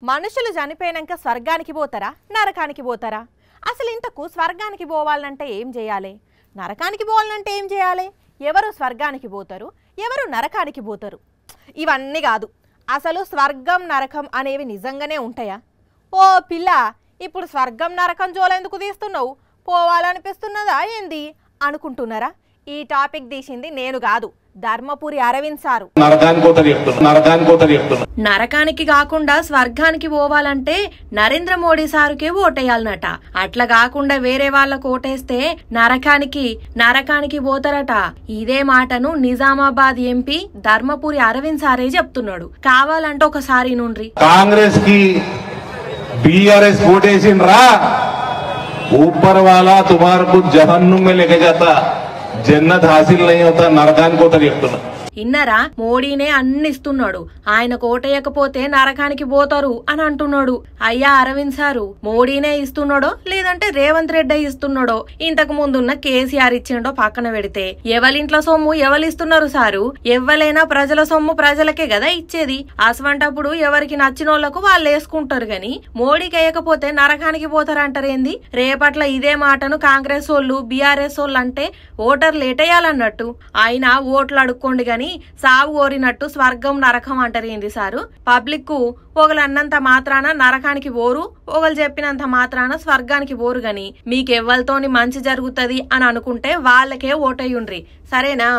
మనుషులు చనిపోయినాక స్వర్గానికి పోతారా నరకానికి పోతారా? అసలు ఇంతకు స్వర్గానికి పోవాలంటే ఏం చేయాలి, నరకానికి పోవాలంటే ఏం చేయాలి? ఎవరు స్వర్గానికి పోతారు, ఎవరు నరకానికి పోతారు? ఇవన్నీ కాదు, అసలు స్వర్గం నరకం అనేవి నిజంగానే ఉంటాయా? ఓ పిల్ల, ఇప్పుడు స్వర్గం నరకం జోలెందుకు తీస్తున్నావు, పోవాలనిపిస్తున్నదా ఏంది అనుకుంటున్నారా? ఈ టాపిక్ తీసింది నేను కాదు, ధర్మపురి అరవింద్ సారు. నరకానికి కాకుండా స్వర్గానికి పోవాలంటే నరేంద్ర మోడీ సారుకే ఓటేయాలన్నట. అట్లా కాకుండా వేరే వాళ్ళకు ఓటేస్తే నరకానికి పోతారట. ఇదే మాటను నిజామాబాద్ ఎంపీ ధర్మపురి అరవింద్ సారే చెప్తున్నాడు. కావాలంటే ఒకసారి నుండ్రి. కాంగ్రెస్ కి बीआरएस वोटेसिनरा ऊपर वाला तुम्हारे को जहन्नुम में लेके जाता, जन्नत हासिल नहीं होता, नरकान को तरीक़ ఇన్నరా మోడీనే అన్ని ఇస్తున్నాడు, ఆయన కోటేయకపోతే నరకానికి పోతారు అని అంటున్నాడు. అయ్యా అరవింద్ సారు, మోడీనే ఇస్తున్నాడో లేదంటే రేవంత్ రెడ్డి ఇస్తున్నాడో, ఇంతకు ముందున్న కేసీఆర్ ఇచ్చిండో పక్కన పెడితే ఎవరింట్లో సొమ్ము ఎవరిస్తున్నారు సారు? ఎవ్వలైనా ప్రజల సొమ్ము ప్రజలకే కదా ఇచ్చేది. అసవంటప్పుడు ఎవరికి నచ్చినోళ్లకు వాళ్ళు వేసుకుంటారు గాని మోడీకి వేయకపోతే నరకానికి పోతారంటారేంది? రేపట్ల ఇదే మాటను కాంగ్రెస్ వాళ్ళు బీఆర్ఎస్ వాళ్ళు అంటే ఓటర్లు ఎటేయాలన్నట్టు. ఆయన ఓట్లు అడుక్కోండి గాని సాగు కోరినట్టు స్వర్గం నరకం అంటారేంది సారు? పబ్లిక్ కు ఒకళ్ళు అన్నంత మాత్రాన నరకానికి పోరు, ఒకళ్ళు చెప్పినంత మాత్రాన స్వర్గానికి పోరు గాని మీకెవ్వలతోని మంచి జరుగుతుంది అని అనుకుంటే వాళ్ళకే ఓటయ్యుండ్రి, సరేనా?